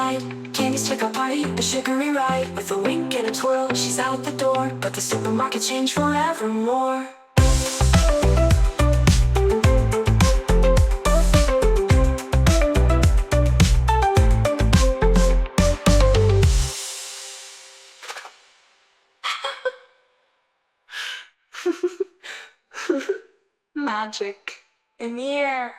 night. Candy's took a party, a sugary ride. With a wink and a twirl, she's out the door. But the supermarket changed forevermore. Magic in the air.